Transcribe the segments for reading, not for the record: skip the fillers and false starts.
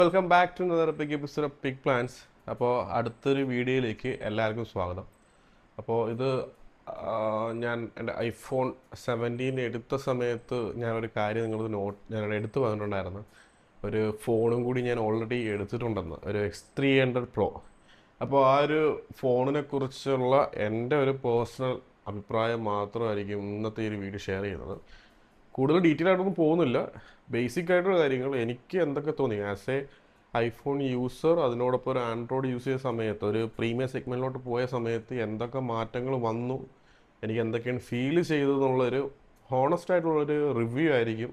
Welcome back to another big episode of Big Plans. അപ്പോൾ അടുത്തൊരു വീഡിയോയിലേക്ക് എല്ലാവർക്കും സ്വാഗതം. അപ്പോൾ ഇത് ഞാൻ എൻ്റെ ഐഫോൺ 17 എടുത്ത സമയത്ത് ഞാനൊരു കാര്യം ഞാൻ എടുത്തു പറഞ്ഞിട്ടുണ്ടായിരുന്നു. ഒരു ഫോണും കൂടി ഞാൻ ഓൾറെഡി എടുത്തിട്ടുണ്ടെന്ന്, ഒരു X300 Pro. അപ്പോൾ ആ ഒരു ഫോണിനെ കുറിച്ചുള്ള എൻ്റെ ഒരു പേഴ്സണൽ അഭിപ്രായം മാത്രമായിരിക്കും ഇന്നത്തെ ഒരു വീഡിയോ ഷെയർ ചെയ്യുന്നത്. കൂടുതൽ ഡീറ്റെയിൽ ആയിട്ടൊന്നും പോകുന്നില്ല. ബേസിക് ആയിട്ടുള്ള കാര്യങ്ങൾ എനിക്ക് എന്തൊക്കെ തോന്നി ആസ് എ ഐഫോൺ യൂസർ, അതിനോടൊപ്പം ഒരു ആൻഡ്രോയിഡ് യൂസ് ചെയ്ത സമയത്ത്, ഒരു പ്രീമിയം സെഗ്മെൻറ്റിലോട്ട് പോയ സമയത്ത് എന്തൊക്കെ മാറ്റങ്ങൾ വന്നു, എനിക്ക് എന്തൊക്കെയാണ് ഫീൽ ചെയ്തതെന്നുള്ളൊരു ഹോണസ്റ്റ് ആയിട്ടുള്ളൊരു റിവ്യൂ ആയിരിക്കും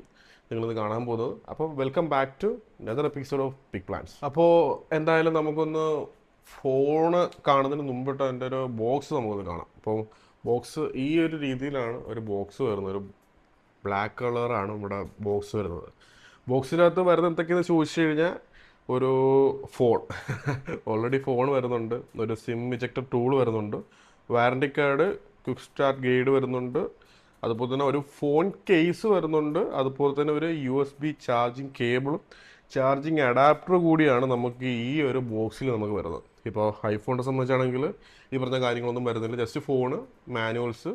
നിങ്ങളിത് കാണാൻ പോകുന്നത്. അപ്പോൾ welcome back to another episode of big plans. അപ്പോൾ എന്തായാലും നമുക്കൊന്ന് ഫോണ് കാണുന്നതിന് മുമ്പിട്ട് അതിൻ്റെ ഒരു ബോക്സ് നമുക്കൊന്ന് കാണാം. അപ്പോൾ ബോക്സ് ഈ ഒരു രീതിയിലാണ് ഒരു ബോക്സ് വരുന്നത്. ഒരു ബ്ലാക്ക് കളറാണ് ഇവിടെ ബോക്സ് വരുന്നത്. ബോക്സിനകത്ത് വരുന്നത് എന്തൊക്കെയാണെന്ന് ചോദിച്ചു കഴിഞ്ഞാൽ ഒരു ഫോൺ ഓൾറെഡി ഫോൺ വരുന്നുണ്ട്, ഒരു സിം ഇജക്ടർ ടൂൾ വരുന്നുണ്ട്, warranty card, quick start guide വരുന്നുണ്ട്, അതുപോലെ തന്നെ ഒരു ഫോൺ കേസ് വരുന്നുണ്ട്, അതുപോലെ തന്നെ ഒരു USB ചാർജിങ് കേബിളും ചാർജിങ് അഡാപ്റ്റർ കൂടിയാണ് നമുക്ക് ഈ ഒരു ബോക്സിൽ നമുക്ക് വരുന്നത്. ഇപ്പോൾ ഐഫോണിനെ സംബന്ധിച്ചാണെങ്കിൽ ഈ പറഞ്ഞ കാര്യങ്ങളൊന്നും വരുന്നില്ല, ജസ്റ്റ് ഫോണ്, മാനുവൽസ്,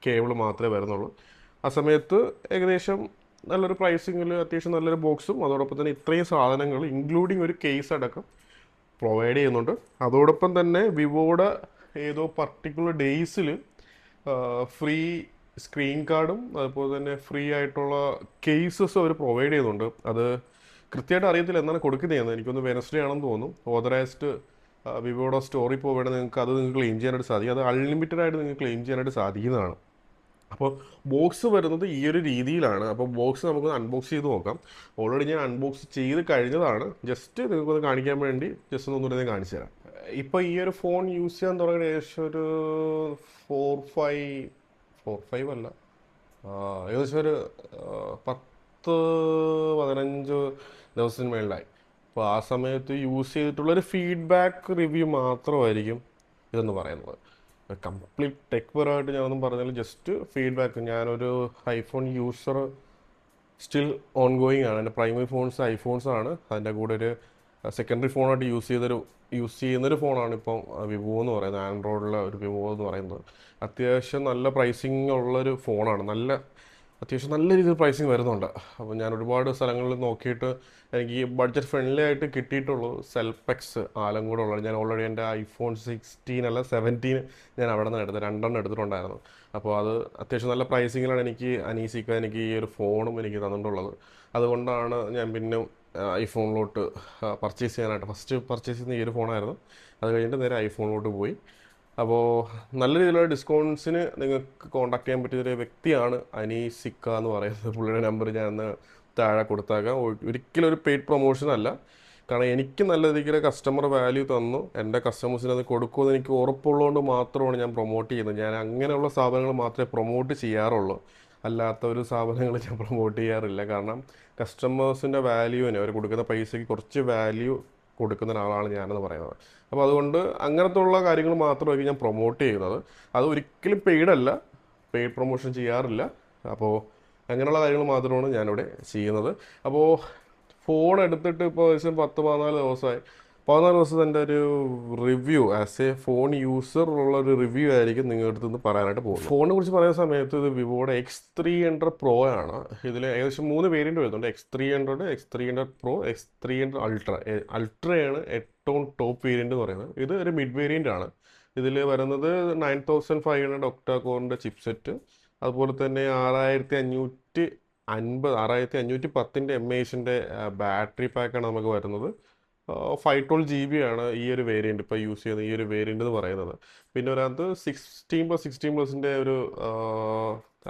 കേബിൾ മാത്രമേ വരുന്നുള്ളൂ. ആ സമയത്ത് ഏകദേശം നല്ലൊരു പ്രൈസിങ്ങിൽ അത്യാവശ്യം നല്ലൊരു ബോക്സും അതോടൊപ്പം തന്നെ ഇത്രയും സാധനങ്ങൾ ഇൻക്ലൂഡിങ് ഒരു കേസ് അടക്കം പ്രൊവൈഡ് ചെയ്യുന്നുണ്ട്. അതോടൊപ്പം തന്നെ വിവോയുടെ ഏതോ പർട്ടിക്കുലർ ഡേയ്സിൽ ഫ്രീ സ്ക്രീൻ കാർഡും അതുപോലെ തന്നെ ഫ്രീ ആയിട്ടുള്ള കേസസും അവർ പ്രൊവൈഡ് ചെയ്യുന്നുണ്ട്. അത് കൃത്യമായിട്ട് അറിയത്തില്ല എന്നാണ് കൊടുക്കുന്നതെന്ന്. എനിക്കൊന്ന് വെനസ്ഡേ ആണെന്ന് തോന്നുന്നു. ഓതറൈസ്ഡ് വിവോയുടെ സ്റ്റോറിൽ പോവുകയാണെങ്കിൽ നിങ്ങൾക്ക് ക്ലെയിം ചെയ്യാനായിട്ട് സാധിക്കും. അത് അൺലിമിറ്റഡ് ആയിട്ട് നിങ്ങൾക്ക് ക്ലെയിം ചെയ്യാനായിട്ട് സാധിക്കുന്നതാണ്. അപ്പോൾ ബോക്സ് വരുന്നത് ഈ ഒരു രീതിയിലാണ്. അപ്പോൾ ബോക്സ് നമുക്ക് അൺബോക്സ് ചെയ്ത് നോക്കാം. ഓൾറെഡി ഞാൻ അൺബോക്സ് ചെയ്ത് കഴിഞ്ഞതാണ്. ജസ്റ്റ് നിങ്ങൾക്കൊന്ന് കാണിക്കാൻ വേണ്ടി ജസ്റ്റ് ഒന്നുകൂടെ കാണിച്ചു തരാം. ഇപ്പോൾ ഈ ഒരു ഫോൺ യൂസ് ചെയ്യാൻ തുടങ്ങിയ ഏകദേശം ഒരു 4-5 അല്ല, ഏകദേശം ഒരു 10-15 ദിവസത്തിന് മേളിലായി. അപ്പോൾ ആ സമയത്ത് യൂസ് ചെയ്തിട്ടുള്ളൊരു ഫീഡ്ബാക്ക് റിവ്യൂ മാത്രമായിരിക്കും ഇതെന്ന് പറയുന്നത്. കംപ്ലീറ്റ് ടെക് പരമായിട്ട് ഞാനൊന്നും പറഞ്ഞാൽ ജസ്റ്റ് ഫീഡ്ബാക്ക്. ഞാനൊരു iPhone user still on going ആണ്. എൻ്റെ പ്രൈമറി ഫോൺസ് ഐഫോൺസ് ആണ്. അതിൻ്റെ കൂടെ ഒരു സെക്കൻഡറി ഫോണായിട്ട് യൂസ് ചെയ്യുന്നൊരു ഫോണാണ് ഇപ്പം വിവോ എന്ന് പറയുന്നത്. ആൻഡ്രോയിഡിലെ ഒരു വിവോ എന്ന് പറയുന്നത് അത്യാവശ്യം നല്ല പ്രൈസിങ് ഉള്ളൊരു ഫോണാണ്. അത്യാവശ്യം നല്ല രീതിയിൽ പ്രൈസിങ് വരുന്നുണ്ട്. അപ്പോൾ ഞാൻ ഒരുപാട് സ്ഥലങ്ങളിൽ നോക്കിയിട്ട് എനിക്ക് ഈ ബഡ്ജറ്റ് ഫ്രണ്ട്ലി ആയിട്ട് കിട്ടിയിട്ടുള്ളൂ സെൽപെക്സ് ആലങ്കോട് ഉള്ളത്. ഞാൻ ഓൾറെഡി എൻ്റെ ഐഫോൺ 16 അല്ല 17 ഞാൻ അവിടെ നിന്ന് എടുത്തത്, 2 എടുത്തിട്ടുണ്ടായിരുന്നു. അപ്പോൾ അത് അത്യാവശ്യം നല്ല പ്രൈസിങ്ങിലാണ് എനിക്ക് എനിക്ക് ഈ ഒരു ഫോണും എനിക്ക് തന്നിട്ടുള്ളത്. അതുകൊണ്ടാണ് ഞാൻ പിന്നെ ഐഫോണിലോട്ട് പർച്ചേസ് ചെയ്യാനായിട്ട് ഫസ്റ്റ് പർച്ചേസ് ചെയ്യുന്ന ഈ ഒരു ഫോണായിരുന്നു. അത് കഴിഞ്ഞിട്ട് നേരെ ഐഫോണിലോട്ട് പോയി. അപ്പോൾ നല്ല രീതിയിലുള്ള ഡിസ്കൗണ്ട്സിന് നിങ്ങൾക്ക് കോൺടാക്ട് ചെയ്യാൻ പറ്റിയൊരു വ്യക്തിയാണ് അനീസിക്ക എന്ന് പറയുന്നത്. പുള്ളിയുടെ നമ്പർ ഞാൻ താഴെ കൊടുത്താക്കാം. ഒരിക്കലും ഒരു പെയ്ഡ് പ്രൊമോഷൻ അല്ല, കാരണം എനിക്ക് നല്ല രീതിയിൽ കസ്റ്റമർ വാല്യൂ തന്നു, എൻ്റെ കസ്റ്റമേഴ്സിന് അത് കൊടുക്കുമെന്ന് എനിക്ക് ഉറപ്പുള്ളതുകൊണ്ട് മാത്രമാണ് ഞാൻ പ്രൊമോട്ട് ചെയ്യുന്നത്. ഞാൻ അങ്ങനെയുള്ള സ്ഥാപനങ്ങൾ മാത്രമേ പ്രൊമോട്ട് ചെയ്യാറുള്ളൂ, അല്ലാത്ത ഒരു സ്ഥാപനങ്ങൾ ഞാൻ പ്രൊമോട്ട് ചെയ്യാറില്ല. കാരണം കസ്റ്റമേഴ്സിൻ്റെ വാല്യൂവിന്, അവർ കൊടുക്കുന്ന പൈസയ്ക്ക് കുറച്ച് വാല്യൂ കൊടുക്കുന്ന ഒരാളാണ് ഞാനെന്ന് പറയുന്നത്. അപ്പോൾ അതുകൊണ്ട് അങ്ങനത്തെ ഉള്ള കാര്യങ്ങൾ മാത്രമായിരിക്കും ഞാൻ പ്രൊമോട്ട് ചെയ്യുന്നത്. അത് ഒരിക്കലും പെയ്ഡല്ല, പെയ്ഡ് പ്രൊമോഷൻ ചെയ്യാറില്ല. അപ്പോൾ അങ്ങനെയുള്ള കാര്യങ്ങൾ മാത്രമാണ് ഞാനിവിടെ ചെയ്യുന്നത്. അപ്പോൾ ഫോൺ എടുത്തിട്ട് ഇപ്പോൾ ഏകദേശം 10-14 ദിവസമായി. 14 ദിവസത്തിൻ്റെ ഒരു review as A phone user ഉള്ള ഒരു റിവ്യൂ ആയിരിക്കും നിങ്ങളുടെ അടുത്ത് നിന്ന് പറയാനായിട്ട് പോകുന്നത്. ഫോണിനെ കുറിച്ച് പറയുന്ന സമയത്ത് ഇത് വിവോയുടെ X300 Pro ആണ്. ഇതിൽ ഏകദേശം 3 വേരിയൻറ്റ് വരുന്നുണ്ട്. X300 Pro, X300 Ultra. അൾട്രയാണ് ഏറ്റവും ടോപ്പ് വേരിയൻറ്റ് എന്ന് പറയുന്നത്. ഇത് ഒരു മിഡ് വേരിയൻ്റ് ആണ്. ഇതിൽ വരുന്നത് 9500 ഒക്ടാ കോറിൻ്റെ ചിപ്സെറ്റ്, അതുപോലെ തന്നെ 6510 mAh ബാറ്ററി പാക്കാണ് നമുക്ക് വരുന്നത്. 512 GB ആണ് ഈ ഒരു വേരിയൻറ്റ് ഇപ്പോൾ യൂസ് ചെയ്യുന്ന ഈ ഒരു വേരിയൻ്റ് എന്ന് പറയുന്നത്. പിന്നെ അതിനകത്ത് 16+16+ൻ്റെ ഒരു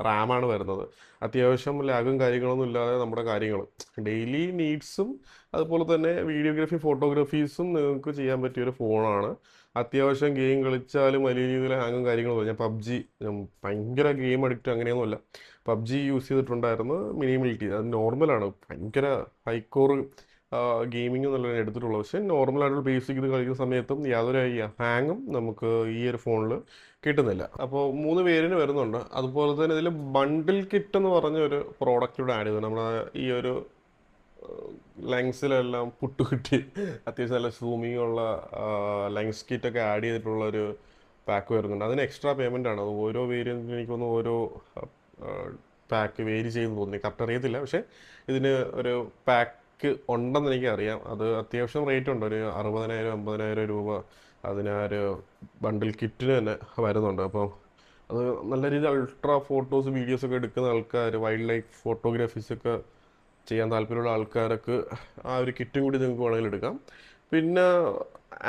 റാമാണ് വരുന്നത്. അത്യാവശ്യം ലാഗും കാര്യങ്ങളൊന്നും ഇല്ലാതെ നമ്മുടെ കാര്യങ്ങൾ ഡെയിലി നീഡ്സും അതുപോലെ തന്നെ വീഡിയോഗ്രാഫി ഫോട്ടോഗ്രാഫീസും നിങ്ങൾക്ക് ചെയ്യാൻ പറ്റിയൊരു ഫോണാണ്. അത്യാവശ്യം ഗെയിം കളിച്ചാലും വലിയ രീതിയിൽ ഹാങ്ങും കാര്യങ്ങളും. ഞാൻ PUBG ഭയങ്കര ഗെയിം അഡിക്റ്റ് അങ്ങനെയൊന്നുമല്ല. PUBG യൂസ് ചെയ്തിട്ടുണ്ടായിരുന്നു. മിനിമിലിറ്റി അത് നോർമലാണ്, ഭയങ്കര ഹൈക്കോർ ഗെയിമിംഗ് എന്നുള്ളതാണ് എടുത്തിട്ടുള്ളത്. പക്ഷേ നോർമലായിട്ടുള്ള ബേസിക് ഇത് കളിക്കുന്ന സമയത്തും യാതൊരു ഹാങ്ങും നമുക്ക് ഈ ഒരു ഫോണിൽ കിട്ടുന്നില്ല. അപ്പോൾ 3 വേരിയൻറ്റ് വരുന്നുണ്ട്. അതുപോലെ തന്നെ ഇതിൽ ബണ്ടിൽ കിറ്റ് എന്ന് പറഞ്ഞ ഒരു പ്രോഡക്റ്റ് ഇവിടെ ആഡ് ചെയ്തു. നമ്മുടെ ഈ ഒരു ലെങ്സിലെല്ലാം പുട്ടുകിട്ടി അത്യാവശ്യം നല്ല സൂമിങ് ഉള്ള ലെങ്സ് കിറ്റൊക്കെ ആഡ് ചെയ്തിട്ടുള്ള ഒരു പാക്ക് വരുന്നുണ്ട്. അതിന് എക്സ്ട്രാ പേയ്മെൻ്റ് ആണ്. അത് ഓരോ വേരിയൻറ്റിന് എനിക്കൊന്ന് ഓരോ പാക്ക് വേരി ചെയ്യുന്നു തോന്നി, കറക്റ്റ് അറിയത്തില്ല. പക്ഷേ ഇതിന് ഒരു പാക്ക് ഉണ്ടെന്ന് എനിക്കറിയാം. അത് അത്യാവശ്യം റേറ്റ് ഉണ്ട്, ഒരു 60,000-50,000 രൂപ അതിന് ആ ഒരു ബണ്ടിൽ കിറ്റിന് തന്നെ വരുന്നുണ്ട്. അപ്പോൾ അത് നല്ല രീതിയിൽ അൾട്രാ ഫോട്ടോസ് വീഡിയോസൊക്കെ എടുക്കുന്ന ആൾക്കാർ, വൈൽഡ് ലൈഫ് ഫോട്ടോഗ്രാഫീസൊക്കെ ചെയ്യാൻ താല്പര്യമുള്ള ആൾക്കാർക്ക് ആ ഒരു കിറ്റും കൂടി നിങ്ങൾക്ക് വേണമെങ്കിൽ എടുക്കാം. പിന്നെ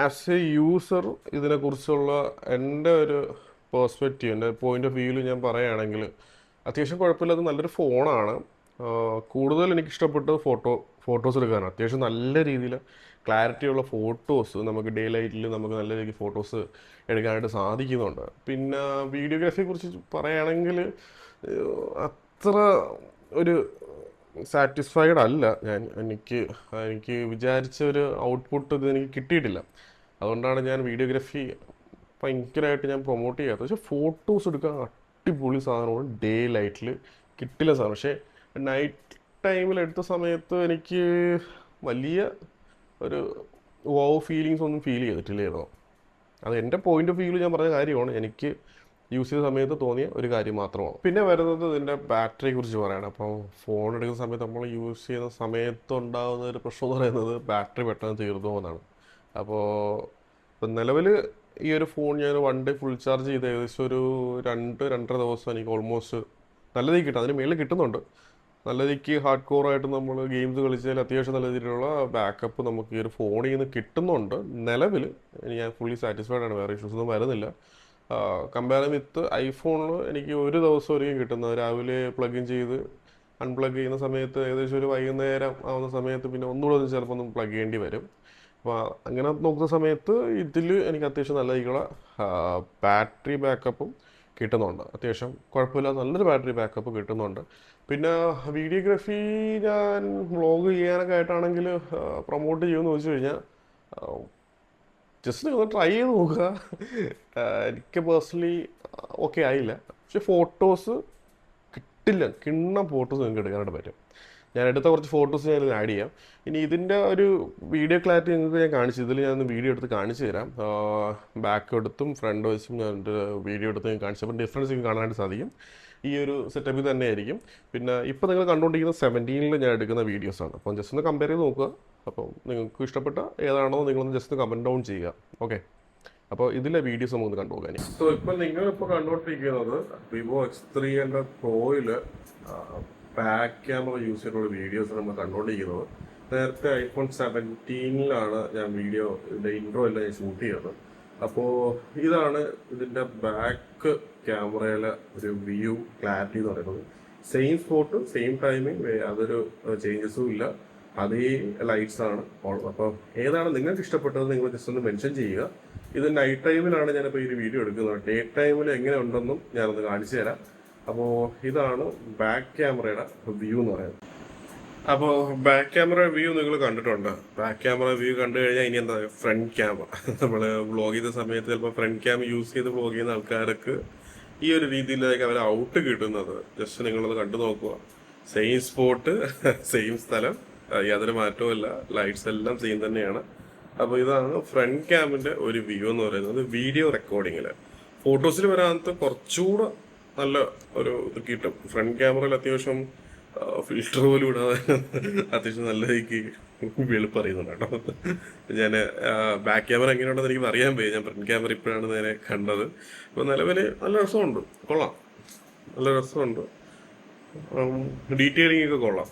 ആസ് എ യൂസർ ഇതിനെക്കുറിച്ചുള്ള എൻ്റെ ഒരു പേഴ്സ്പെക്റ്റീവ്, എൻ്റെ പോയിന്റ് ഓഫ് വ്യൂവിൽ ഞാൻ പറയുകയാണെങ്കിൽ അത്യാവശ്യം കുഴപ്പമില്ലാത്ത നല്ലൊരു ഫോണാണ്. കൂടുതൽ എനിക്കിഷ്ടപ്പെട്ടത് ഫോട്ടോസ് എടുക്കാനാണ്. അത്യാവശ്യം നല്ല രീതിയിൽ ക്ലാരിറ്റിയുള്ള ഫോട്ടോസ് നമുക്ക് ഡേ ലൈറ്റിൽ നമുക്ക് നല്ല രീതിയിൽ ഫോട്ടോസ് എടുക്കാനായിട്ട് സാധിക്കുന്നുണ്ട്. പിന്നെ വീഡിയോഗ്രാഫിയെ കുറിച്ച് പറയുകയാണെങ്കിൽ അത്ര ഒരു സാറ്റിസ്ഫൈഡ് അല്ല ഞാൻ. എനിക്ക് വിചാരിച്ച ഒരു ഔട്ട്പുട്ട് ഇത് എനിക്ക് കിട്ടിയിട്ടില്ല. അതുകൊണ്ടാണ് ഞാൻ വീഡിയോഗ്രാഫി ഭയങ്കരമായിട്ട് ഞാൻ പ്രൊമോട്ട് ചെയ്യാത്തത്. പക്ഷേ ഫോട്ടോസ് എടുക്കാൻ അടിപൊളി സാധനമാണ്, ഡേ ലൈറ്റിൽ കിട്ടില്ല സാധനം. പക്ഷേ നൈറ്റ് ടൈമിൽ എടുത്ത സമയത്ത് എനിക്ക് വലിയ ഒരു ഫീലിങ്സ് ഒന്നും ഫീൽ ചെയ്തിട്ടില്ലായിരുന്നു. അത് എൻ്റെ പോയിന്റ് ഓഫ് വ്യൂവിൽ ഞാൻ പറഞ്ഞ കാര്യമാണ്, എനിക്ക് യൂസ് ചെയ്ത സമയത്ത് തോന്നിയ ഒരു കാര്യം മാത്രമാണ്. പിന്നെ വരുന്നത് ഇതിൻ്റെ ബാറ്ററിയെ കുറിച്ച് പറയണം. അപ്പോൾ ഫോൺ എടുക്കുന്ന സമയത്ത് നമ്മൾ യൂസ് ചെയ്യുന്ന സമയത്ത് ഉണ്ടാകുന്ന ഒരു പ്രശ്നം എന്ന് പറയുന്നത് ബാറ്ററി പെട്ടെന്ന് തീർന്നു പോകുന്നതാണ്. അപ്പോൾ ഇപ്പം നിലവിൽ ഈ ഒരു ഫോൺ ഞാൻ 1 ഡേ ഫുൾ ചാർജ് ചെയ്ത് ഏകദേശം ഒരു 2-2.5 ദിവസം എനിക്ക് ഓൾമോസ്റ്റ് നല്ല രീതിക്ക് കിട്ടും. അതിന് മേളിൽ കിട്ടുന്നുണ്ട്. നല്ല രീതിക്ക് ഹാർഡ് കോറായിട്ട് നമ്മൾ ഗെയിംസ് കളിച്ചാൽ അത്യാവശ്യം നല്ല രീതിയിലുള്ള ബാക്കപ്പ് നമുക്ക് ഈ ഒരു ഫോണിൽ നിന്ന് കിട്ടുന്നുണ്ട്. നിലവിൽ ഞാൻ ഫുള്ളി സാറ്റിസ്ഫൈഡ് ആണ്, വേറെ ഇഷ്യൂസ് ഒന്നും വരുന്നില്ല. കമ്പയർ വിത്ത് ഐഫോണിൽ എനിക്ക് ഒരു ദിവസം ഒരിക്കലും കിട്ടുന്നത് രാവിലെ പ്ലഗ് ഇൻ ചെയ്ത് അൺപ്ലഗ് ചെയ്യുന്ന സമയത്ത് ഏകദേശം ഒരു വൈകുന്നേരം ആവുന്ന സമയത്ത് പിന്നെ ഒന്നുകൂടെ ചിലപ്പോൾ ഒന്ന് പ്ലഗ് ചെയ്യേണ്ടി വരും. അപ്പോൾ അങ്ങനെ നോക്കുന്ന സമയത്ത് ഇതിൽ എനിക്ക് അത്യാവശ്യം നല്ല രീതിയിലുള്ള ബാറ്ററി ബാക്കപ്പും കിട്ടുന്നുണ്ട്. അത്യാവശ്യം കുഴപ്പമില്ലാതെ നല്ലൊരു ബാറ്ററി ബാക്കപ്പ് കിട്ടുന്നുണ്ട്. പിന്നെ വീഡിയോഗ്രാഫി ഞാൻ വ്ളോഗ് ചെയ്യാനൊക്കെ ആയിട്ടാണെങ്കിൽ പ്രൊമോട്ട് ചെയ്യുമെന്ന് ചോദിച്ചു കഴിഞ്ഞാൽ ജസ്റ്റ് ഒന്ന് ട്രൈ ചെയ്ത് നോക്കുക. എനിക്ക് പേഴ്സണലി ഓക്കെ ആയില്ല. പക്ഷെ ഫോട്ടോസ് കിണ്ണ ഫോട്ടോസ് നിങ്ങൾക്ക് എടുക്കാനായിട്ട് പറ്റും. ഞാൻ എടുത്ത കുറച്ച് ഫോട്ടോസ് ഞാൻ ആഡ് ചെയ്യാം. ഇനി ഇതിൻ്റെ ഒരു വീഡിയോ ക്ലാരിറ്റി നിങ്ങൾക്ക് ഞാൻ കാണിച്ചു, ഇതിൽ ഞാനൊന്ന് വീഡിയോ എടുത്ത് കാണിച്ചു തരാം. ബാക്ക് എടുത്തും ഫ്രണ്ട് വെച്ചും ഞാൻ വീഡിയോ എടുത്ത് ഞാൻ കാണിച്ചപ്പോൾ ഡിഫറൻസ് നിങ്ങൾക്ക് കാണാനായിട്ട് സാധിക്കും. ഈ ഒരു സെറ്റപ്പിൽ തന്നെ ആയിരിക്കും. പിന്നെ ഇപ്പോൾ നിങ്ങൾ കണ്ടുകൊണ്ടിരിക്കുന്ന 17 ഞാൻ എടുക്കുന്ന വീഡിയോസാണ്. അപ്പം ജസ്റ്റ് ഒന്ന് കമ്പയർ ചെയ്ത് നോക്കുക. അപ്പോൾ നിങ്ങൾക്ക് ഇഷ്ടപ്പെട്ട ഏതാണോ നിങ്ങളൊന്ന് ജസ്റ്റ് കമൻറ്റ് ഡൗൺ ചെയ്യുക. ഓക്കെ, അപ്പോൾ ഇതിലെ വീഡിയോസ് നമുക്ക് കണ്ടുപോകാൻ. സോ ഇപ്പം നിങ്ങളിപ്പോൾ കണ്ടുകൊണ്ടിരിക്കുന്നത് വിവോ X300 Proയിൽ ബാക്ക് ക്യാമറ യൂസ് ചെയ്തിട്ടുള്ള വീഡിയോസ് നമ്മൾ കണ്ടുകൊണ്ടിരിക്കുന്നത്. നേരത്തെ iPhone 17 ഞാൻ വീഡിയോ ഇതിൻ്റെ ഇൻട്രോ എല്ലാം ഞാൻ ഷൂട്ട് ചെയ്തത്. അപ്പോൾ ഇതാണ് ഇതിൻ്റെ ബാക്ക് ക്യാമറയിലെ ഒരു വ്യൂ ക്ലാരിറ്റി എന്ന് പറയുന്നത്. സെയിം സ്പോട്ട്, സെയിം ടൈമിങ്, അതൊരു ചേഞ്ചസും ഇല്ല, അതേ ലൈറ്റ്സ് ആണ്. അപ്പോൾ ഏതാണ് നിങ്ങൾക്ക് ഇഷ്ടപ്പെട്ടത് നിങ്ങൾ ജസ്റ്റ് ഒന്ന് മെൻഷൻ ചെയ്യുക. ഇത് നൈറ്റ് ടൈമിലാണ് ഞാനിപ്പോൾ ഈ ഒരു വീഡിയോ എടുക്കുന്നത്. ഡേ ടൈമിൽ എങ്ങനെ ഉണ്ടെന്നും ഞാനൊന്ന് കാണിച്ചു തരാം. അപ്പോൾ ഇതാണ് ബാക്ക് ക്യാമറയുടെ വ്യൂ എന്ന് പറയുന്നത്. അപ്പോൾ ബാക്ക് ക്യാമറ വ്യൂ നിങ്ങൾ കണ്ടിട്ടുണ്ട്. ബാക്ക് ക്യാമറ വ്യൂ കണ്ടു കഴിഞ്ഞാൽ ഇനി എന്താ ഫ്രണ്ട് ക്യാമറ. നമ്മൾ വ്ളോഗ് ചെയ്ത സമയത്ത് ചിലപ്പോൾ ഫ്രണ്ട് ക്യാം യൂസ് ചെയ്ത് വ്ളോഗ് ചെയ്യുന്ന ആൾക്കാർക്ക് ഈ ഒരു രീതിയിലേക്ക് അവർ ഔട്ട് കിട്ടുന്നത് ജസ്റ്റ് നിങ്ങളത് കണ്ടു നോക്കുക. സെയിം സ്പോട്ട്, സെയിം സ്ഥലം, യാതൊരു മാറ്റവും ഇല്ല, ലൈറ്റ്സ് എല്ലാം സെയിം തന്നെയാണ്. അപ്പോൾ ഇതാണ് ഫ്രണ്ട് ക്യാമിൻ്റെ ഒരു വ്യൂ എന്ന് പറയുന്നത്. വീഡിയോ റെക്കോർഡിങ്ങിൽ ഫോട്ടോസിൽ വരാത്ത കുറച്ചുകൂടെ നല്ല ഒരു ഇത് കിട്ടും. ഫ്രണ്ട് ക്യാമറയിൽ അത്യാവശ്യം ഫിൽറ്റർ പോലും ഇടാതെ അത്യാവശ്യം നല്ല രീതിക്ക് വെളുപ്പറിയുന്നുണ്ട് കേട്ടോ. ഞാൻ ബാക്ക് ക്യാമറ എങ്ങനെയുണ്ടെന്ന് എനിക്ക് അറിയാൻ പോയി. ഞാൻ ഫ്രണ്ട് ക്യാമറ ഇപ്പോഴാണ് നേരെ കണ്ടത്. അപ്പോൾ നിലവിൽ നല്ല രസമുണ്ട്, കൊള്ളാം, നല്ല രസമുണ്ട്. ഡീറ്റെയിലിംഗ് ഒക്കെ കൊള്ളാം,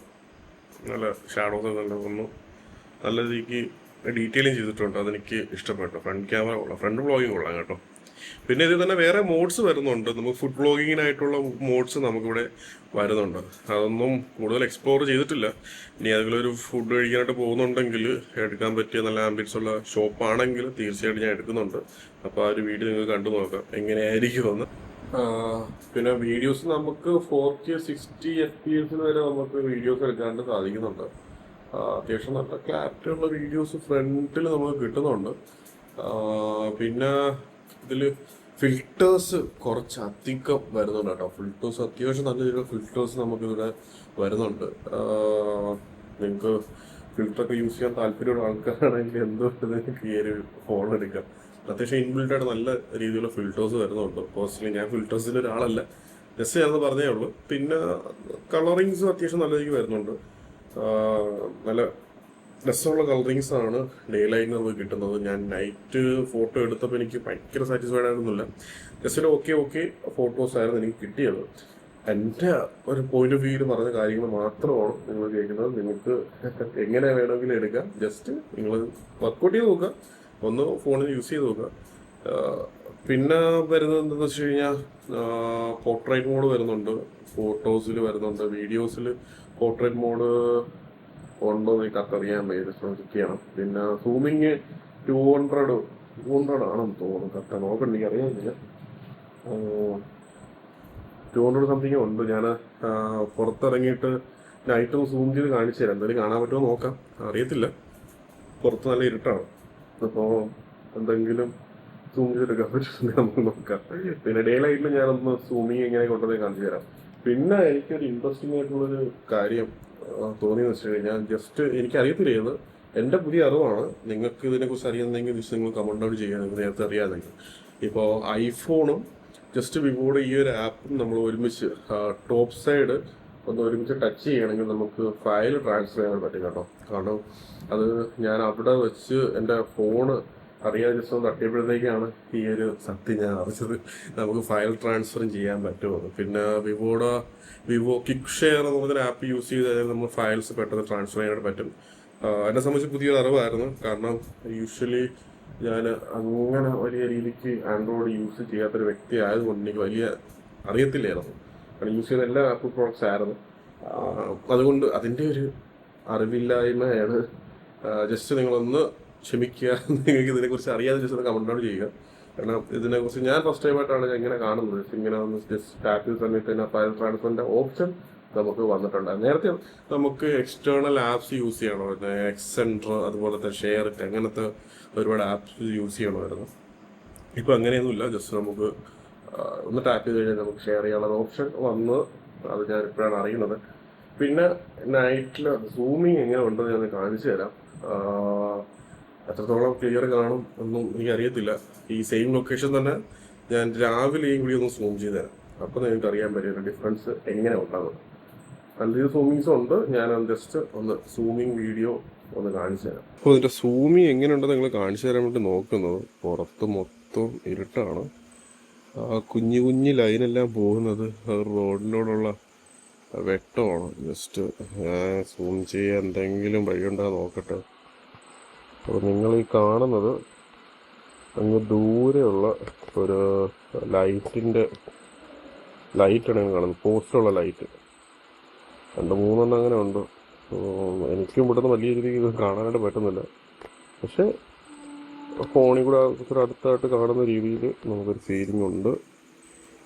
നല്ല ഷാഡോസ് നല്ല ഒന്നും നല്ല രീതിക്ക് ഡീറ്റെയിലിംഗ് ചെയ്തിട്ടുണ്ട്. അതെനിക്ക് ഇഷ്ടപ്പെട്ടു. ഫ്രണ്ട് ക്യാമറ കൊള്ളാം, ഫ്രണ്ട് വ്ളോഗിങ് കൊള്ളാം കേട്ടോ. പിന്നെ ഇതിൽ തന്നെ വേറെ മോഡ്സ് വരുന്നുണ്ട്. നമുക്ക് ഫുഡ് വ്ളോഗിങ്ങിനായിട്ടുള്ള മോഡ്സ് നമുക്കിവിടെ വരുന്നുണ്ട്. അതൊന്നും കൂടുതൽ എക്സ്പ്ലോർ ചെയ്തിട്ടില്ല. ഇനി അതിലൊരു ഫുഡ് കഴിക്കാനായിട്ട് പോകുന്നുണ്ടെങ്കിൽ എടുക്കാൻ പറ്റിയ നല്ല ആംബിയൻസ് ഉള്ള ഷോപ്പാണെങ്കിൽ തീർച്ചയായിട്ടും ഞാൻ എടുക്കുന്നുണ്ട്. അപ്പോൾ ആ ഒരു വീഡിയോ നിങ്ങൾക്ക് കണ്ടു നോക്കാം എങ്ങനെയായിരിക്കുമെന്ന്. പിന്നെ വീഡിയോസ് നമുക്ക് 4K 60 FPS വരെ നമുക്ക് വീഡിയോസ് എടുക്കാനായിട്ട് സാധിക്കുന്നുണ്ട്. അത്യാവശ്യം നല്ല ക്ലാരിറ്റി ഉള്ള വീഡിയോസ് ഫ്രണ്ടിൽ നമുക്ക് കിട്ടുന്നുണ്ട്. പിന്നെ ഇതിൽ ഫിൽറ്റേഴ്സ് കുറച്ച് അധികം വരുന്നുണ്ട് കേട്ടോ. ഫിൽറ്റേഴ്സ് അത്യാവശ്യം നല്ല രീതിയിലുള്ള ഫിൽറ്റേഴ്സ് നമുക്കിവിടെ വരുന്നുണ്ട്. നിങ്ങൾക്ക് ഫിൽറ്ററൊക്കെ യൂസ് ചെയ്യാൻ താല്പര്യമുള്ള ആൾക്കാരാണെങ്കിൽ എന്തുകൊണ്ട് നിങ്ങൾക്ക് ഈ ഒരു ഫോൺ എടുക്കാം. അത്യാവശ്യം ഇൻബിൽട്ടായിട്ട് നല്ല രീതിയിലുള്ള ഫിൽറ്റേഴ്സ് വരുന്നുണ്ട്. പേഴ്സണലി ഞാൻ ഫിൽറ്റേഴ്സിൻ്റെ ഒരാളല്ല, ജസ്റ്റ് ഞാനത് പറഞ്ഞേ ഉള്ളൂ. പിന്നെ കളറിങ്സ് അത്യാവശ്യം നല്ല രീതിക്ക് വരുന്നുണ്ട്. നല്ല രസമുള്ള കളറിങ്സ് ആണ് ഡേ ലൈറ്റിൽ നമുക്ക് കിട്ടുന്നത്. ഞാൻ നൈറ്റ് ഫോട്ടോ എടുത്തപ്പോൾ എനിക്ക് ഭയങ്കര സാറ്റിസ്ഫൈഡ് ആയിരുന്നില്ല. ജസ്റ്റ് ഓക്കെ ഫോട്ടോസ് ആയിരുന്നു എനിക്ക് കിട്ടിയത്. എൻ്റെ ഒരു പോയിന്റ് ഓഫ് വ്യൂവിൽ പറഞ്ഞ കാര്യങ്ങൾ മാത്രമാണ് നിങ്ങൾ കേൾക്കുന്നത്. നിങ്ങൾക്ക് എങ്ങനെ വേണമെങ്കിലും എടുക്കാം. ജസ്റ്റ് നിങ്ങൾ വർക്കൗട്ട് ചെയ്ത് നോക്കുക, ഒന്ന് ഫോണിൽ യൂസ് ചെയ്ത് നോക്കുക. പിന്നെ വരുന്നത് എന്താണെന്ന് വെച്ച് കഴിഞ്ഞാൽ പോർട്രേറ്റ് മോഡ് വരുന്നുണ്ട്, ഫോട്ടോസിൽ വരുന്നുണ്ട്, വീഡിയോസിൽ പോർട്രേറ്റ് മോഡ് ഉണ്ടോ എന്ന് കത്തറിയാൻ പറ്റും, ചെക്ക് ചെയ്യണം. പിന്നെ സൂമിങ് 200 ആണെന്ന് തോന്നുന്നു, കത്ത നോക്കണ്ട, എനിക്ക് അറിയാമില്ല. 200 സംതിങ് ഉണ്ട്. ഞാൻ പുറത്തിറങ്ങിയിട്ട് നൈറ്റ് സൂം ചെയ്ത് കാണിച്ചു തരാം, എന്തായാലും കാണാൻ പറ്റുമോ നോക്കാം, അറിയത്തില്ല. പുറത്ത് നല്ല ഇരുട്ടാണ്, അപ്പോൾ എന്തെങ്കിലും സൂം ചെയ്തെടുക്കാൻ പറ്റുമെങ്കിൽ നമുക്ക് നോക്കാം. പിന്നെ ഡേ ലൈറ്റിൽ ഞാനൊന്ന് സൂമിങ് എങ്ങനെ കൊണ്ടുപോയി കാണിച്ചു തരാം. പിന്നെ എനിക്കൊരു ഇൻട്രസ്റ്റിംഗ് ആയിട്ടുള്ളൊരു കാര്യം തോന്നിയെന്ന് വെച്ച് കഴിഞ്ഞാൽ, ജസ്റ്റ് എനിക്കറിയത്തില്ലായിരുന്നു, എൻ്റെ പുതിയ അറിവാണ്. നിങ്ങൾക്ക് ഇതിനെക്കുറിച്ച് അറിയുന്നെങ്കിൽ നിങ്ങൾ കമന്റ് ഔട്ട് ചെയ്യാൻ, നിങ്ങൾക്ക് നേരത്തെ അറിയാമെങ്കിൽ. ഇപ്പോൾ ഐഫോണും ജസ്റ്റ് വിവോയുടെ ഈ ഒരു ആപ്പും നമ്മൾ ഒരുമിച്ച് ടോപ്പ് സൈഡ് ഒന്ന് ഒരുമിച്ച് ടച്ച് ചെയ്യണമെങ്കിൽ നമുക്ക് ഫയൽ ട്രാൻസ്ഫർ ചെയ്യാൻ പറ്റും കേട്ടോ. കാരണം അത് ഞാൻ അവിടെ വെച്ച് എൻ്റെ ഫോണ് അറിയാതെ ജസ്റ്റ് ഒന്ന് തട്ടിയപ്പോഴത്തേക്കാണ് ഈ ഒരു സത്യം ഞാൻ അറിഞ്ഞത്, നമുക്ക് ഫയൽ ട്രാൻസ്ഫറും ചെയ്യാൻ പറ്റുമെന്ന്. പിന്നെ വിവോ കിക്ക് ഷെയർ എന്ന് പറഞ്ഞൊരു ആപ്പ് യൂസ് ചെയ്ത് കഴിഞ്ഞാൽ നമ്മൾ ഫയൽസ് പെട്ടെന്ന് ട്രാൻസ്ഫർ ചെയ്യാനായിട്ട് പറ്റും. എന്നെ സംബന്ധിച്ച് പുതിയൊരു അറിവായിരുന്നു. കാരണം യൂഷ്വലി ഞാൻ അങ്ങനെ വലിയ രീതിക്ക് ആൻഡ്രോയിഡ് യൂസ് ചെയ്യാത്തൊരു വ്യക്തി ആയതുകൊണ്ട് എനിക്ക് വലിയ അറിയത്തില്ലായിരുന്നു. കാരണം യൂസ് ചെയ്യുന്ന എല്ലാ ആപ്പിൾ പ്രോഡക്ട്സ് ആയിരുന്നു. അതുകൊണ്ട് അതിൻ്റെ ഒരു അറിവില്ലായ്മയാണ്. ജസ്റ്റ് നിങ്ങളൊന്ന് ക്ഷമിക്കുക, നിങ്ങൾക്ക് ഇതിനെക്കുറിച്ച് അറിയാതെ ജസ്റ്റ് ഒന്ന് കമന്റ് ഔട്ട് ചെയ്യുക. കാരണം ഇതിനെക്കുറിച്ച് ഞാൻ ഫസ്റ്റ് ടൈമായിട്ടാണ് ഇങ്ങനെ കാണുന്നത്. ഇങ്ങനെ ഒന്ന് ജസ്റ്റ് ടാപ്പ് ചെയ്ത സമയത്ത് തന്നെ ഫയൽ ട്രാൻസ്ഫറിൻ്റെ ഓപ്ഷൻ നമുക്ക് വന്നിട്ടുണ്ട്. നേരത്തെ നമുക്ക് എക്സ്റ്റേണൽ ആപ്സ് യൂസ് ചെയ്യണോ, എക്സെൻട്ര അതുപോലത്തെ ഷെയർ ഇറ്റ് അങ്ങനത്തെ ഒരുപാട് ആപ്സ് യൂസ് ചെയ്യണമായിരുന്നു. ഇപ്പം അങ്ങനെയൊന്നുമില്ല, ജസ്റ്റ് നമുക്ക് ഒന്ന് ടാപ്പ് ചെയ്ത് കഴിഞ്ഞാൽ നമുക്ക് ഷെയർ ചെയ്യാനുള്ള ഓപ്ഷൻ വന്ന്, അത് ഞാൻ ഇപ്പോഴാണ് അറിയുന്നത്. പിന്നെ നൈറ്റിൽ സൂമിങ് എങ്ങനെ ഉണ്ടെന്ന് ഞാൻ കാണിച്ചു തരാം. എത്രത്തോളം ക്ലിയർ കാണും ഒന്നും എനിക്കറിയത്തില്ല. ഈ സെയിം ലൊക്കേഷൻ തന്നെ ഞാൻ രാവിലെയും കൂടി ഒന്ന് സൂം ചെയ്ത് തരാം, അപ്പോൾ നിങ്ങൾക്ക് അറിയാൻ പറ്റിയ ഡിഫറൻസ് എങ്ങനെ ഉണ്ടാകും. നല്ല സൂമിങ്സും ഉണ്ട്. ഞാൻ ജസ്റ്റ് ഒന്ന് സൂമിങ് വീഡിയോ ഒന്ന് കാണിച്ചു തരാം. അപ്പോൾ ഇതിൻ്റെ സൂമിങ് എങ്ങനെയുണ്ടെന്ന് നിങ്ങൾ കാണിച്ചു തരാൻ വേണ്ടി നോക്കുന്നത്. പുറത്ത് മൊത്തം ഇരുട്ടാണ്, കുഞ്ഞു കുഞ്ഞു ലൈനെല്ലാം പോകുന്നത് റോഡിനോടുള്ള വെട്ടമാണ്. ജസ്റ്റ് സൂം ചെയ്യാൻ എന്തെങ്കിലും വഴിയുണ്ടോ നോക്കട്ടെ. അപ്പോൾ നിങ്ങൾ ഈ കാണുന്നത് അങ്ങ് ദൂരെയുള്ള ഒരു ലൈറ്റാണ് നിങ്ങൾ കാണുന്നത്, പോസ്റ്റുള്ള ലൈറ്റ്. 2-3 അങ്ങനെ ഉണ്ട്. എനിക്കും ഇവിടുന്ന് വലിയ രീതിക്ക് ഇത് കാണാനായിട്ട് പറ്റുന്നില്ല, പക്ഷേ ഫോണിൽ കൂടെ അടുത്തായിട്ട് കാണുന്ന രീതിയിൽ നമുക്കൊരു ഫീലിംഗ് ഉണ്ട്.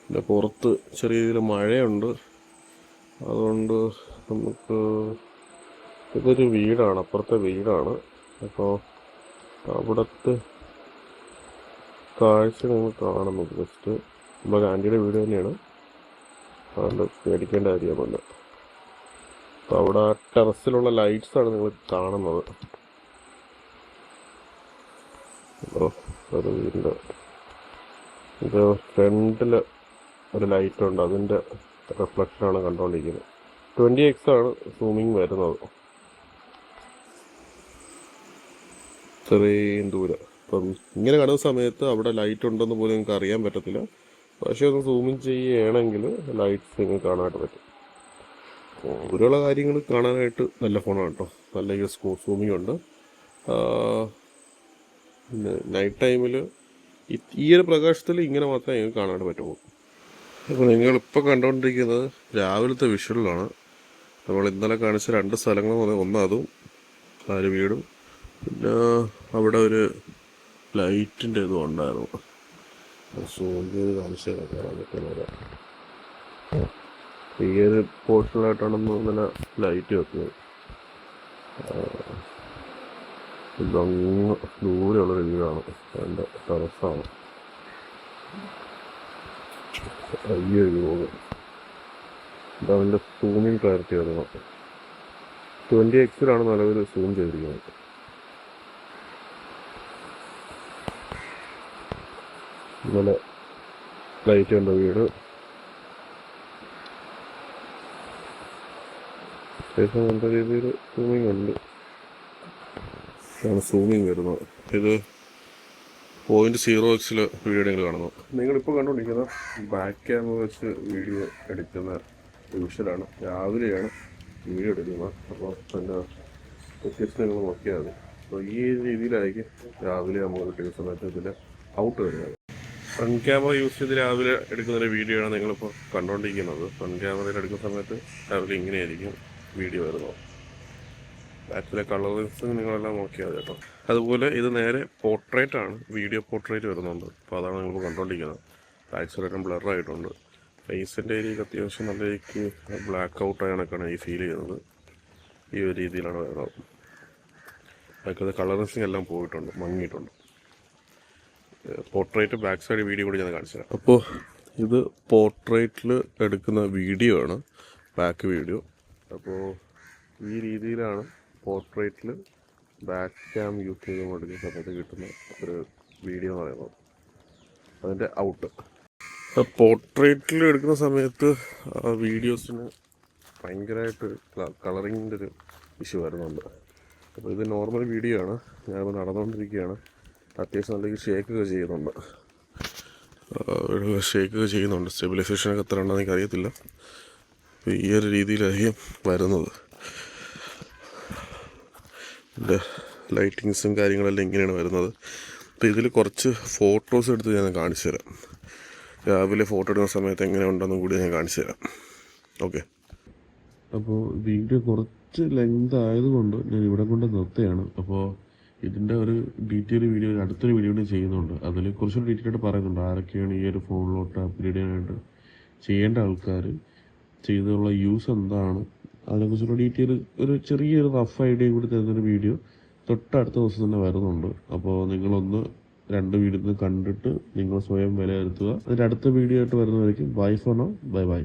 പിന്നെ പുറത്ത് ചെറിയ രീതിയിൽ മഴയുണ്ട്, അതുകൊണ്ട് നമുക്ക് ഇതൊരു വീടാണ്, അപ്പുറത്തെ വീടാണ്. അപ്പോൾ അവിടുത്തെ കാഴ്ച നിങ്ങൾ കാണുന്നത് ജസ്റ്റ് നമ്മുടെ ആൻറ്റിയുടെ വീട് തന്നെയാണ്, അതുകൊണ്ട് പേടിക്കേണ്ട കാര്യമൊന്നുമില്ല. അപ്പോൾ അവിടെ ടെറസിലുള്ള ലൈറ്റ്സാണ് നിങ്ങൾ കാണുന്നത്. ഒരു വീടിൻ്റെ ഇത് ഫ്രണ്ടിൽ ഒരു ലൈറ്റുണ്ട്, അതിൻ്റെ റിഫ്ലക്ഷനാണ് കണ്ടുകൊണ്ടിരിക്കുന്നത്. 20x ആണ് സൂമിങ് വരുന്നത്, ഇത്രയും ദൂരം. അപ്പം ഇങ്ങനെ കാണുന്ന സമയത്ത് അവിടെ ലൈറ്റ് ഉണ്ടെന്ന് പോലും നിങ്ങൾക്ക് അറിയാൻ പറ്റത്തില്ല. പക്ഷേ ഒന്ന് സൂമിങ് ചെയ്യുകയാണെങ്കിൽ ലൈറ്റ്സ് നിങ്ങൾക്ക് കാണാനായിട്ട് പറ്റും. ദൂരെയുള്ള കാര്യങ്ങൾ കാണാനായിട്ട് നല്ല ഫോണാണ് കേട്ടോ, നല്ല സൂമിങ് ഉണ്ട്. പിന്നെ നൈറ്റ് ടൈമിൽ ഈ ഒരു പ്രകാശത്തിൽ ഇങ്ങനെ മാത്രമേ നിങ്ങൾക്ക് കാണാനായിട്ട് പറ്റുള്ളൂ. അപ്പോൾ നിങ്ങളിപ്പോൾ കണ്ടുകൊണ്ടിരിക്കുന്നത് രാവിലത്തെ വിഷ്വലാണ്. നമ്മൾ ഇന്നലെ കാണിച്ച 2 സ്ഥലങ്ങളും, ഒന്ന് അതും ആ ഒരു വീടും, പിന്നെ അവിടെ ഒരു ലൈറ്റിൻ്റെ ഇതും ഉണ്ടായിരുന്നു. സൂം ചെയ്ത് കാണിച്ചു തരാം. ഈ ഒരു പോർഷനിലായിട്ടാണ് ഇന്നലെ ലൈറ്റ് വെക്കുന്നത്. ഇതങ്ങ് ദൂരെയുള്ളൊരു വീടാണ്, എൻ്റെ ടെറസാണ്. അയ്യോ പോകും, ഇതതിൻ്റെ സൂമിങ് ക്ലാരിറ്റി വരുന്നത്. 20x നിലവിൽ സൂം ചെയ്തിരിക്കുന്നത്. നല്ല ലൈറ്റ് ഉണ്ട് വീട്. അത്യാവശ്യം നല്ല രീതിയിൽ സൂമിങ് ഉണ്ട്. സൂമിങ് വരുന്നത് ഇത് 0.0x വീഡിയോ നിങ്ങൾ കാണുന്നു. നിങ്ങളിപ്പോൾ കണ്ടുകൊണ്ടിരിക്കുന്ന ബാക്ക് ക്യാമറ വെച്ച് വീഡിയോ എടുക്കുന്ന വിഷ്വലാണ്. രാവിലെയാണ് വീഡിയോ എടുക്കുന്നത്. അപ്പോൾ പിന്നെ വ്യത്യസ്തം നിങ്ങൾ നോക്കിയാൽ മതി. അപ്പോൾ ഈ രീതിയിലായിരിക്കും രാവിലെ നമ്മൾ കിട്ടിയ സമയത്ത് ഇതിൽ ഔട്ട് വരുന്നത്. ഫ്രണ്ട് ക്യാമറ യൂസ് ചെയ്ത് രാവിലെ എടുക്കുന്നൊരു വീഡിയോ ആണ് നിങ്ങളിപ്പോൾ കണ്ടുകൊണ്ടിരിക്കുന്നത്. ഫ്രണ്ട് ക്യാമറയിൽ എടുക്കുന്ന സമയത്ത് രാവിലെ ഇങ്ങനെയായിരിക്കും വീഡിയോ വരുന്നത്. ബാക്കിലെ കളേഴ്സ് നിങ്ങളെല്ലാം നോക്കിയാൽ മതി കേട്ടോ. അതുപോലെ ഇത് നേരെ പോർട്രേറ്റ് ആണ്, വീഡിയോ പോർട്രേറ്റ് വരുന്നുണ്ട്. അപ്പോൾ അതാണ് നിങ്ങളിപ്പോൾ കണ്ടുകൊണ്ടിരിക്കുന്നത്. ബാക്ക് സൈഡൊക്കെ ബ്ലറായിട്ടുണ്ട്. ഫേസിൻ്റെ ഏരിയക്ക് അത്യാവശ്യം നല്ല രീതിക്ക് ബ്ലാക്ക് ഔട്ടായ കണക്കാണ് ഈ ഫീൽ ചെയ്യുന്നത്. ഈ ഒരു രീതിയിലാണ് വരുന്നത്. ബാക്കിയത് കളറൻസിങ് എല്ലാം പോയിട്ടുണ്ട്, മങ്ങിയിട്ടുണ്ട്. പോർട്രേറ്റ് ബാക്ക് സൈഡ് വീഡിയോ കൂടി ഞാൻ കാണിച്ചു തരാം. അപ്പോൾ ഇത് പോർട്രേറ്റിൽ എടുക്കുന്ന വീഡിയോ ആണ്, ബാക്ക് വീഡിയോ. അപ്പോൾ ഈ രീതിയിലാണ് പോർട്രേറ്റിൽ ബാക്ക് ക്യാം യൂസ് ചെയ്ത് എടുക്കുന്ന സമയത്ത് കിട്ടുന്ന ഒരു വീഡിയോ എന്ന് പറയുന്നത്. അതിൻ്റെ ഔട്ട് പോർട്രേറ്റിൽ എടുക്കുന്ന സമയത്ത് വീഡിയോസിന് ഭയങ്കരമായിട്ട് കളറിങ്ങിൻ്റെ ഒരു ഇഷ്യൂ വരുന്നുണ്ട്. അപ്പോൾ ഇത് നോർമൽ വീഡിയോ ആണ്, ഞാനിപ്പോൾ നടന്നുകൊണ്ടിരിക്കുകയാണ്. അത്യാവശ്യം നല്ല ഷേക്കൊക്കെ ചെയ്യുന്നുണ്ട്. സ്റ്റെബിലൈസേഷനൊക്കെ എത്ര ഉണ്ടെന്ന് എനിക്കറിയത്തില്ല. അപ്പോൾ ഈ ഒരു രീതിയിലായിരിക്കും വരുന്നത്. ഇതിൻ്റെ ലൈറ്റിങ്സും കാര്യങ്ങളെല്ലാം ഇങ്ങനെയാണ് വരുന്നത്. അപ്പോൾ ഇതിൽ കുറച്ച് ഫോട്ടോസ് എടുത്ത് ഞാൻ കാണിച്ചു തരാം. രാവിലെ ഫോട്ടോ എടുക്കുന്ന സമയത്ത് എങ്ങനെ ഉണ്ടെന്നും കൂടി ഞാൻ കാണിച്ചു തരാം. ഓക്കെ. അപ്പോൾ വീഡിയോ കുറച്ച് ലെങ്ത് ആയതുകൊണ്ട് ഞാൻ ഇവിടെ കൊണ്ട് നിർത്തുകയാണ്. അപ്പോൾ ഇതിൻ്റെ ഒരു ഡീറ്റെയിൽ വീഡിയോ അടുത്തൊരു വീഡിയോ കൂടി ചെയ്യുന്നുണ്ട്. അതിൽ കുറച്ചുകൂടി ഡീറ്റെയിൽ ആയിട്ട് പറയുന്നുണ്ട് ആരൊക്കെയാണ് ഈ ഒരു ഫോണിലോട്ട് അപ്ഗ്രേഡ് ചെയ്യാനായിട്ട് ചെയ്യേണ്ട ആൾക്കാർ, ചെയ്തുള്ള യൂസ് എന്താണ്, അതിനെക്കുറിച്ചുള്ള ഡീറ്റെയിൽ ഒരു ചെറിയൊരു റഫ് ഐഡിയ കൂടി തരുന്നൊരു വീഡിയോ തൊട്ടടുത്ത ദിവസം തന്നെ വരുന്നുണ്ട്. അപ്പോൾ നിങ്ങളൊന്ന് 2 വീഡിയോ കണ്ടിട്ട് നിങ്ങൾ സ്വയം വിലയിരുത്തുക. അതിൻ്റെ അടുത്ത വീഡിയോ ആയിട്ട് വരുന്നതായിരിക്കും. Bye for now, bye by.